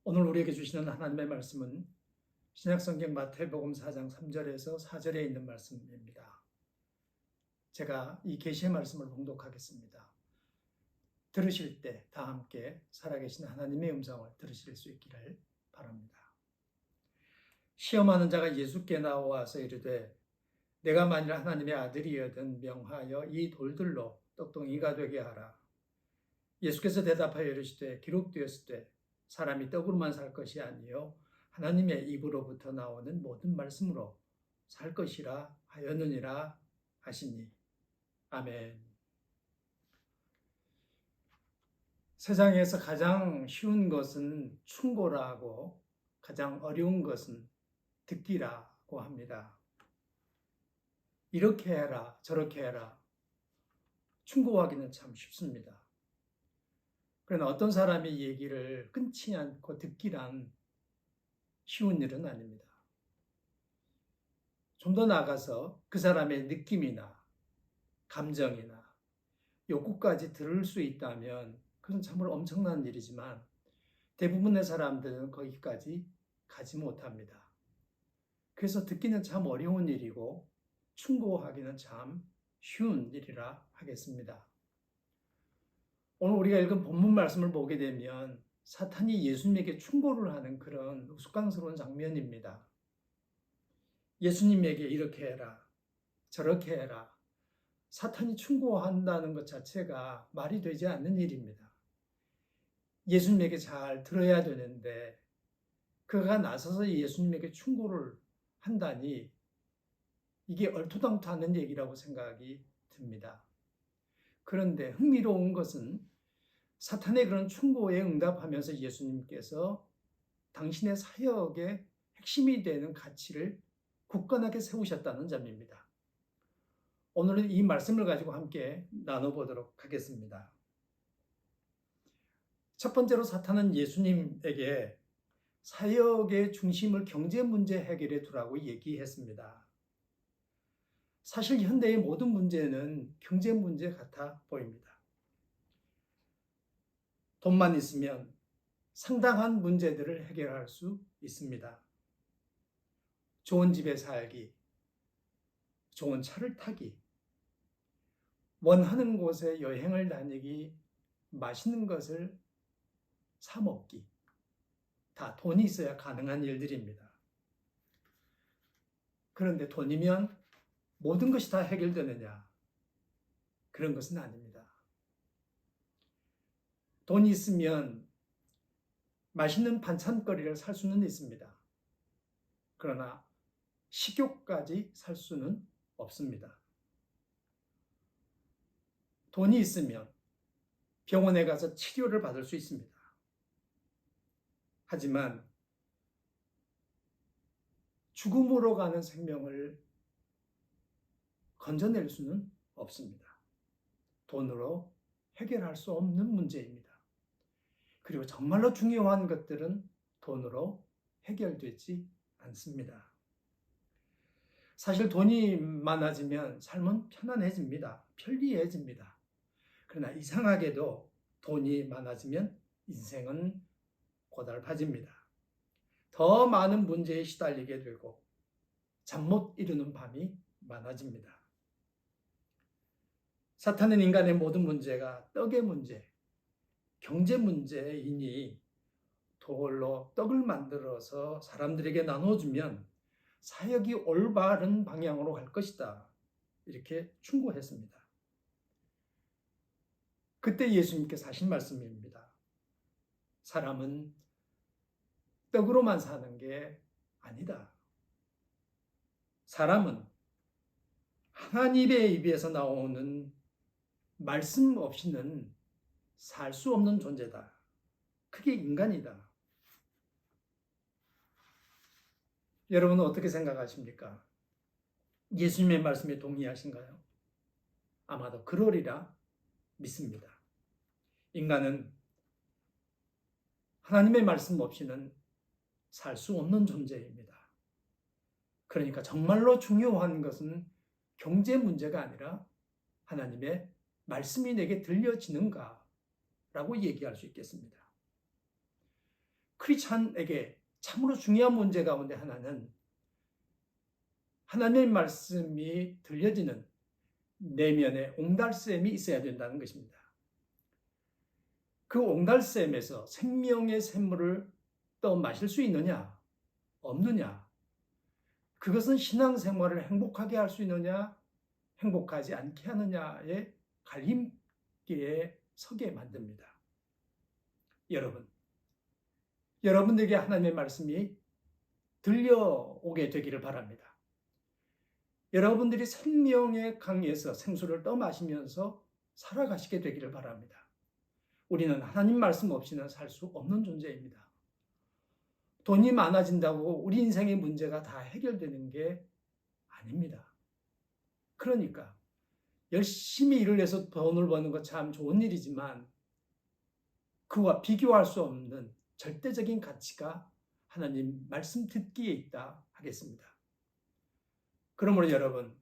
오늘 우리에게 주시는 하나님의 말씀은 신약성경 마태복음 4장 3절에서 4절에 있는 말씀입니다. 제가 이 계시의 말씀을 봉독하겠습니다. 들으실 때 다 함께 살아계신 하나님의 음성을 들으실 수 있기를 바랍니다. 시험하는 자가 예수께 나와서 이르되 내가 만일 하나님의 아들이여든 명하여 이 돌들로 떡덩이가 되게 하라. 예수께서 대답하여 이르시되 기록되었으되 사람이 떡으로만 살 것이 아니요 하나님의 입으로부터 나오는 모든 말씀으로 살 것이라 하였느니라 하시니. 아멘. 세상에서 가장 쉬운 것은 충고라고, 가장 어려운 것은 듣기라고 합니다. 이렇게 해라, 저렇게 해라. 충고하기는 참 쉽습니다. 그러나 어떤 사람이 얘기를 끊지 않고 듣기란 쉬운 일은 아닙니다. 좀 더 나아가서 그 사람의 느낌이나 감정이나 욕구까지 들을 수 있다면 그건 참으로 엄청난 일이지만 대부분의 사람들은 거기까지 가지 못합니다. 그래서 듣기는 참 어려운 일이고 충고하기는 참 쉬운 일이라 하겠습니다. 오늘 우리가 읽은 본문 말씀을 보게 되면 사탄이 예수님에게 충고를 하는 그런 우스꽝스러운 장면입니다. 예수님에게 이렇게 해라, 저렇게 해라. 사탄이 충고한다는 것 자체가 말이 되지 않는 일입니다. 예수님에게 잘 들어야 되는데 그가 나서서 예수님에게 충고를 한다니 이게 얼토당토 않는 얘기라고 생각이 듭니다. 그런데 흥미로운 것은 사탄의 그런 충고에 응답하면서 예수님께서 당신의 사역의 핵심이 되는 가치를 굳건하게 세우셨다는 점입니다. 오늘은 이 말씀을 가지고 함께 나눠보도록 하겠습니다. 첫 번째로 사탄은 예수님에게 사역의 중심을 경제 문제 해결에 두라고 얘기했습니다. 사실 현대의 모든 문제는 경제 문제 같아 보입니다. 돈만 있으면 상당한 문제들을 해결할 수 있습니다. 좋은 집에 살기, 좋은 차를 타기, 원하는 곳에 여행을 다니기, 맛있는 것을 사 먹기, 다 돈이 있어야 가능한 일들입니다. 그런데 돈이면 모든 것이 다 해결되느냐? 그런 것은 아닙니다. 돈이 있으면 맛있는 반찬거리를 살 수는 있습니다. 그러나 식욕까지 살 수는 없습니다. 돈이 있으면 병원에 가서 치료를 받을 수 있습니다. 하지만 죽음으로 가는 생명을 건져낼 수는 없습니다. 돈으로 해결할 수 없는 문제입니다. 그리고 정말로 중요한 것들은 돈으로 해결되지 않습니다. 사실 돈이 많아지면 삶은 편안해집니다. 편리해집니다. 그러나 이상하게도 돈이 많아지면 인생은 고달파집니다. 더 많은 문제에 시달리게 되고 잠 못 이루는 밤이 많아집니다. 사탄은 인간의 모든 문제가 떡의 문제, 경제 문제이니 돌로 떡을 만들어서 사람들에게 나눠주면 사역이 올바른 방향으로 갈 것이다. 이렇게 충고했습니다. 그때 예수님께서 하신 말씀입니다. 사람은 떡으로만 사는 게 아니다. 사람은 하나님의 입에서 나오는 말씀 없이는 살 수 없는 존재다. 그게 인간이다. 여러분은 어떻게 생각하십니까? 예수님의 말씀에 동의하신가요? 아마도 그러리라 믿습니다. 인간은 하나님의 말씀 없이는 살 수 없는 존재입니다. 그러니까 정말로 중요한 것은 경제 문제가 아니라 하나님의 말씀이 내게 들려지는가 라고 얘기할 수 있겠습니다. 크리스찬에게 참으로 중요한 문제 가운데 하나는 하나님의 말씀이 들려지는 내면에 옹달샘이 있어야 된다는 것입니다. 그 옹달샘에서 생명의 샘물을 떠 마실 수 있느냐, 없느냐, 그것은 신앙생활을 행복하게 할 수 있느냐, 행복하지 않게 하느냐의 갈림길에 서게 만듭니다. 여러분들에게 하나님의 말씀이 들려오게 되기를 바랍니다. 여러분들이 생명의 강에서 생수를 떠마시면서 살아가시게 되기를 바랍니다. 우리는 하나님 말씀 없이는 살 수 없는 존재입니다. 돈이 많아진다고 우리 인생의 문제가 다 해결되는 게 아닙니다. 그러니까 열심히 일을 해서 돈을 버는 것 참 좋은 일이지만 그와 비교할 수 없는 절대적인 가치가 하나님 말씀 듣기에 있다 하겠습니다. 그러므로 여러분,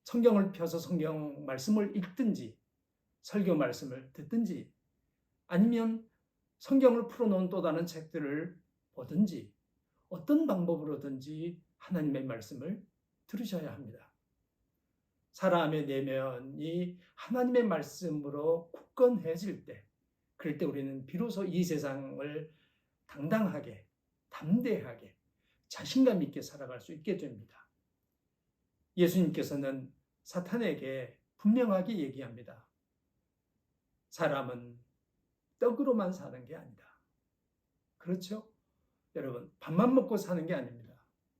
성경을 펴서 성경 말씀을 읽든지 설교 말씀을 듣든지 아니면 성경을 풀어놓은 또 다른 책들을 보든지 어떤 방법으로든지 하나님의 말씀을 들으셔야 합니다. 사람의 내면이 하나님의 말씀으로 굳건해질 때, 그럴 때 우리는 비로소 이 세상을 당당하게, 담대하게, 자신감 있게 살아갈 수 있게 됩니다. 예수님께서는 사탄에게 분명하게 얘기합니다. 사람은 떡으로만 사는 게 아니다. 그렇죠? 여러분, 밥만 먹고 사는 게 아닙니다.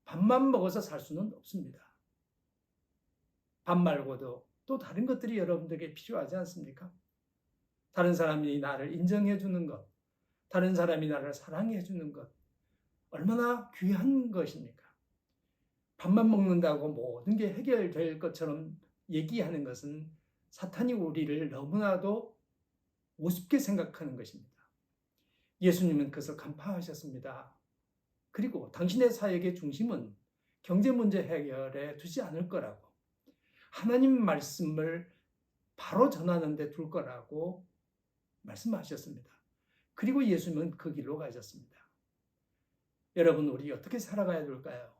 밥만 먹어서 살 수는 없습니다. 밥 말고도 또 다른 것들이 여러분들에게 필요하지 않습니까? 다른 사람이 나를 인정해 주는 것, 다른 사람이 나를 사랑해 주는 것, 얼마나 귀한 것입니까? 밥만 먹는다고 모든 게 해결될 것처럼 얘기하는 것은 사탄이 우리를 너무나도 우습게 생각하는 것입니다. 예수님은 그것을 간파하셨습니다. 그리고 당신의 사역의 중심은 경제 문제 해결에 두지 않을 거라고, 하나님 말씀을 바로 전하는 데 둘 거라고 말씀하셨습니다. 그리고 예수님은 그 길로 가셨습니다. 여러분, 우리 어떻게 살아가야 될까요?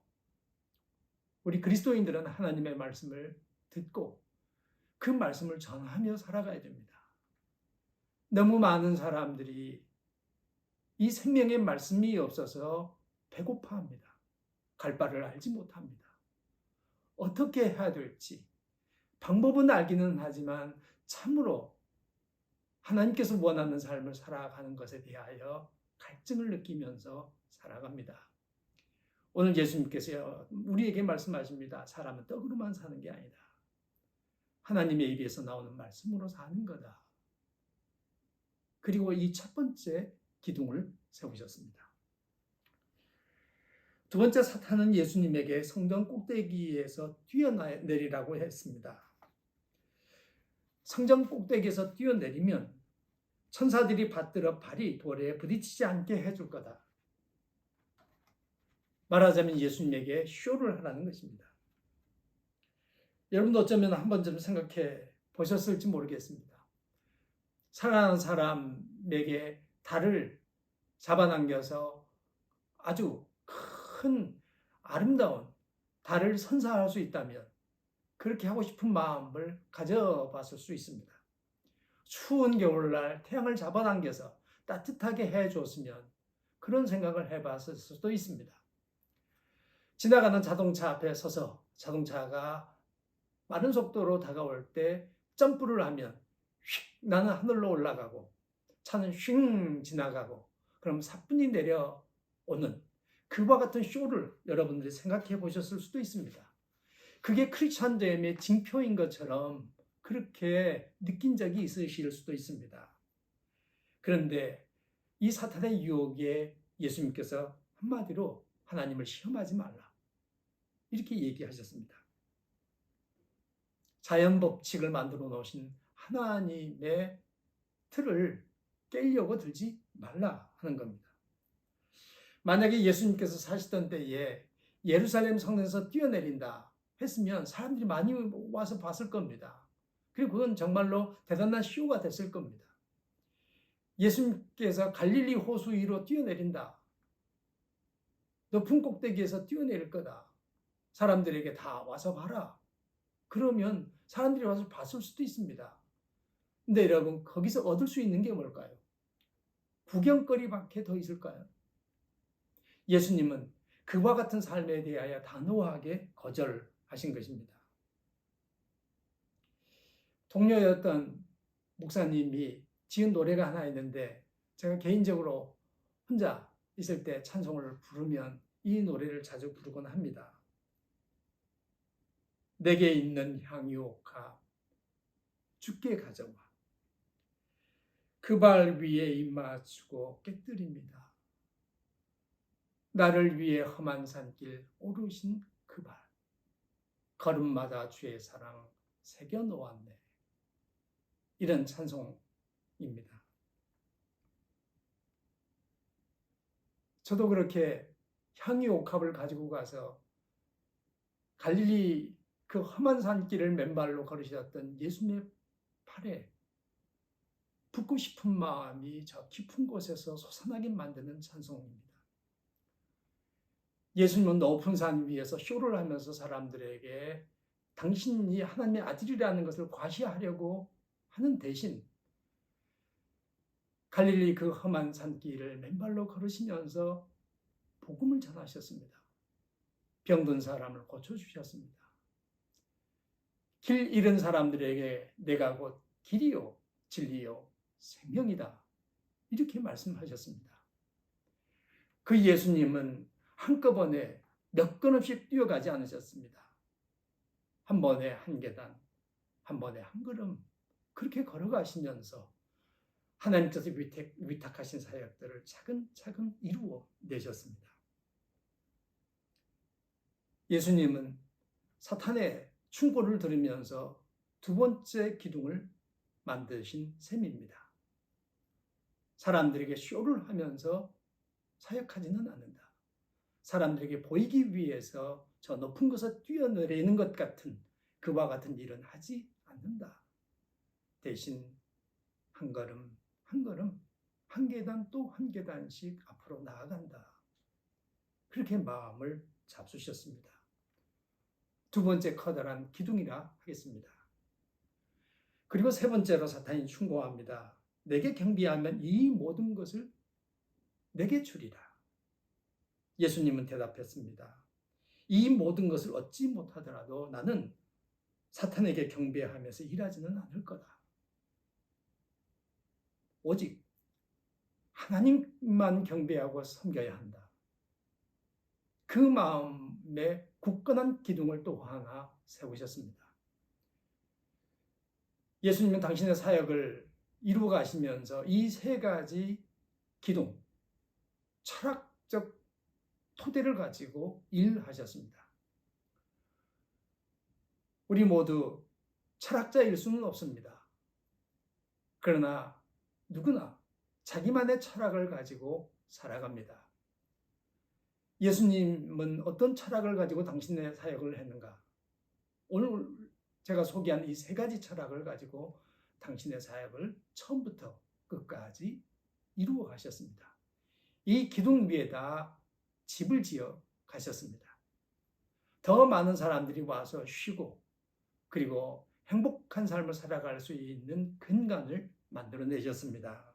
우리 그리스도인들은 하나님의 말씀을 듣고 그 말씀을 전하며 살아가야 됩니다. 너무 많은 사람들이 이 생명의 말씀이 없어서 배고파합니다. 갈 바를 알지 못합니다. 어떻게 해야 될지 방법은 알기는 하지만 참으로 하나님께서 원하는 삶을 살아가는 것에 대하여 갈증을 느끼면서 살아갑니다. 오늘 예수님께서 우리에게 말씀하십니다. 사람은 떡으로만 사는 게 아니다. 하나님의 입에서 나오는 말씀으로 사는 거다. 그리고 이 첫 번째 기둥을 세우셨습니다. 두 번째, 사탄은 예수님에게 성전 꼭대기에서 뛰어내리라고 했습니다. 성전 꼭대기에서 뛰어내리면 천사들이 받들어 발이 돌에 부딪히지 않게 해줄 거다. 말하자면 예수님에게 쇼를 하라는 것입니다. 여러분도 어쩌면 한 번쯤 생각해 보셨을지 모르겠습니다. 사랑하는 사람에게 달을 잡아당겨서 아주 큰 아름다운 달을 선사할 수 있다면 그렇게 하고 싶은 마음을 가져봤을 수 있습니다. 추운 겨울날 태양을 잡아당겨서 따뜻하게 해줬으면 그런 생각을 해봤을 수도 있습니다. 지나가는 자동차 앞에 서서 자동차가 빠른 속도로 다가올 때 점프를 하면 휙 나는 하늘로 올라가고 차는 휙 지나가고 그럼 사뿐히 내려오는 그와 같은 쇼를 여러분들이 생각해 보셨을 수도 있습니다. 그게 크리스찬됨의 징표인 것처럼 그렇게 느낀 적이 있으실 수도 있습니다. 그런데 이 사탄의 유혹에 예수님께서 한마디로 하나님을 시험하지 말라 이렇게 얘기하셨습니다. 자연 법칙을 만들어 놓으신 하나님의 틀을 깨려고 들지 말라 하는 겁니다. 만약에 예수님께서 사시던 때에 예루살렘 성전에서 뛰어내린다 했으면 사람들이 많이 와서 봤을 겁니다. 그리고 그건 정말로 대단한 쇼가 됐을 겁니다. 예수님께서 갈릴리 호수 위로 뛰어내린다 높은 꼭대기에서 뛰어내릴 거다. 사람들에게 다 와서 봐라. 그러면 사람들이 와서 봤을 수도 있습니다. 근데 여러분, 거기서 얻을 수 있는 게 뭘까요? 구경거리밖에 더 있을까요? 예수님은 그와 같은 삶에 대하여 단호하게 거절하신 것입니다. 동료였던 목사님이 지은 노래가 하나 있는데, 제가 개인적으로 혼자 있을 때 찬송을 부르면 이 노래를 자주 부르곤 합니다. 내게 있는 향유가 주께 가져와 그 발 위에 입 맞추고 깨뜨립니다. 나를 위해 험한 산길 오르신 그 발, 걸음마다 주의 사랑 새겨 놓았네. 이런 찬송입니다. 저도 그렇게 향유 옥합을 가지고 가서 갈릴리 그 험한 산길을 맨발로 걸으셨던 예수님의 팔에 붙고 싶은 마음이 저 깊은 곳에서 솟아나게 만드는 찬송입니다. 예수님은 높은 산 위에서 쇼를 하면서 사람들에게 당신이 하나님의 아들이라는 것을 과시하려고 하는 대신 갈릴리 그 험한 산길을 맨발로 걸으시면서 복음을 전하셨습니다. 병든 사람을 고쳐주셨습니다. 길 잃은 사람들에게 내가 곧 길이요 진리요 생명이다. 이렇게 말씀하셨습니다. 그 예수님은 한꺼번에 몇 걸음씩 뛰어가지 않으셨습니다. 한 번에 한 계단, 한 번에 한 걸음 그렇게 걸어가시면서 하나님께서 위탁하신 사역들을 차근차근 이루어 내셨습니다. 예수님은 사탄의 충고를 들으면서 두 번째 기둥을 만드신 셈입니다. 사람들에게 쇼를 하면서 사역하지는 않는다. 사람들에게 보이기 위해서 저 높은 곳에 뛰어내리는 것 같은 그와 같은 일은 하지 않는다. 대신 한 걸음 한 걸음 한 계단 또 한 계단씩 앞으로 나아간다. 그렇게 마음을 잡수셨습니다. 두 번째 커다란 기둥이라 하겠습니다. 그리고 세 번째로 사탄이 충고합니다. 내게 경배하면 이 모든 것을 내게 주리라. 예수님은 대답했습니다. 이 모든 것을 얻지 못하더라도 나는 사탄에게 경배하면서 일하지는 않을 거다. 오직 하나님만 경배하고 섬겨야 한다. 그 마음에 굳건한 기둥을 또 하나 세우셨습니다. 예수님은 당신의 사역을 이루어 가시면서 이 세 가지 기둥, 철학적 토대를 가지고 일하셨습니다. 우리 모두 철학자일 수는 없습니다. 그러나 누구나 자기만의 철학을 가지고 살아갑니다. 예수님은 어떤 철학을 가지고 당신의 사역을 했는가? 오늘 제가 소개한 이 세 가지 철학을 가지고 당신의 사역을 처음부터 끝까지 이루어 가셨습니다. 이 기둥 위에다 집을 지어 가셨습니다. 더 많은 사람들이 와서 쉬고 그리고 행복한 삶을 살아갈 수 있는 근간을 만들어내셨습니다.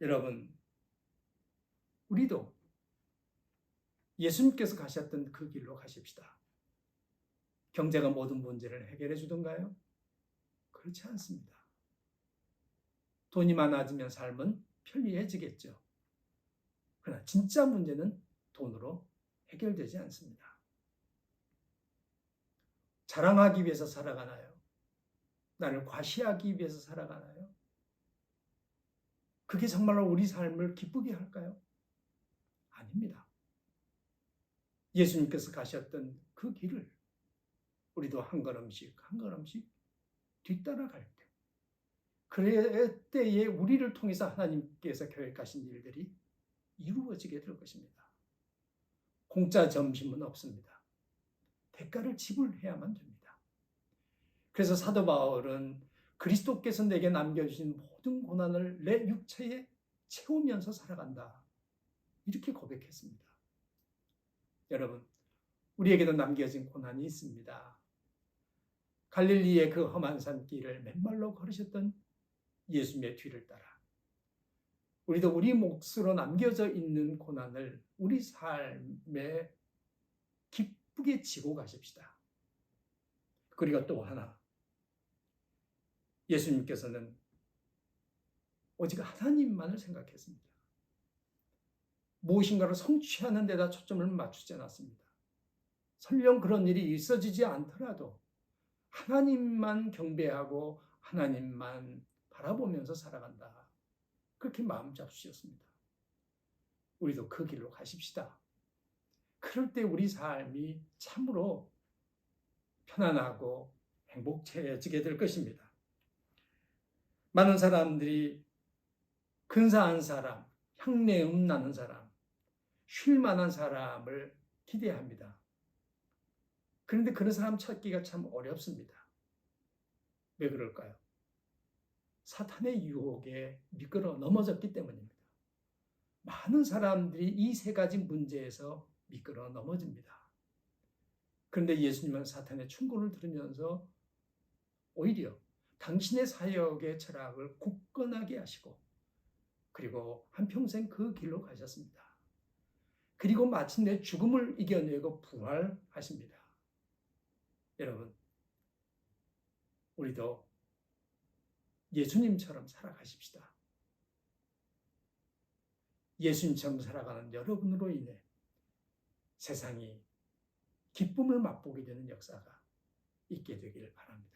여러분, 우리도 예수님께서 가셨던 그 길로 가십시다. 경제가 모든 문제를 해결해 주던가요? 그렇지 않습니다. 돈이 많아지면 삶은 편리해지겠죠. 그러나 진짜 문제는 돈으로 해결되지 않습니다. 자랑하기 위해서 살아가나요? 나를 과시하기 위해서 살아가나요? 그게 정말로 우리 삶을 기쁘게 할까요? 아닙니다. 예수님께서 가셨던 그 길을 우리도 한 걸음씩 한 걸음씩 뒤따라갈 때, 그때에 우리를 통해서 하나님께서 계획하신 일들이 이루어지게 될 것입니다. 공짜 점심은 없습니다. 대가를 지불해야만 됩니다. 그래서 사도 바울은 그리스도께서 내게 남겨주신 모든 고난을 내 육체에 채우면서 살아간다. 이렇게 고백했습니다. 여러분, 우리에게도 남겨진 고난이 있습니다. 갈릴리의 그 험한 산길을 맨발로 걸으셨던 예수님의 뒤를 따라 우리도 우리 몫으로 남겨져 있는 고난을 우리 삶에 기쁘게 지고 가십시다. 그리고 또 하나, 예수님께서는 오직 하나님만을 생각했습니다. 무엇인가를 성취하는 데다 초점을 맞추지 않았습니다. 설령 그런 일이 있어지지 않더라도 하나님만 경배하고 하나님만 바라보면서 살아간다. 그렇게 마음 잡수셨습니다. 우리도 그 길로 가십시다. 그럴 때 우리 삶이 참으로 편안하고 행복해지게 될 것입니다. 많은 사람들이 근사한 사람, 향내음 나는 사람, 쉴 만한 사람을 기대합니다. 그런데 그런 사람 찾기가 참 어렵습니다. 왜 그럴까요? 사탄의 유혹에 미끄러 넘어졌기 때문입니다. 많은 사람들이 이 세 가지 문제에서 미끄러 넘어집니다. 그런데 예수님은 사탄의 충고를 들으면서 오히려 당신의 사역의 철학을 굳건하게 하시고 그리고 한평생 그 길로 가셨습니다. 그리고 마침내 죽음을 이겨내고 부활하십니다. 여러분, 우리도 예수님처럼 살아가십시다. 예수님처럼 살아가는 여러분으로 인해 세상이 기쁨을 맛보게 되는 역사가 있게 되기를 바랍니다.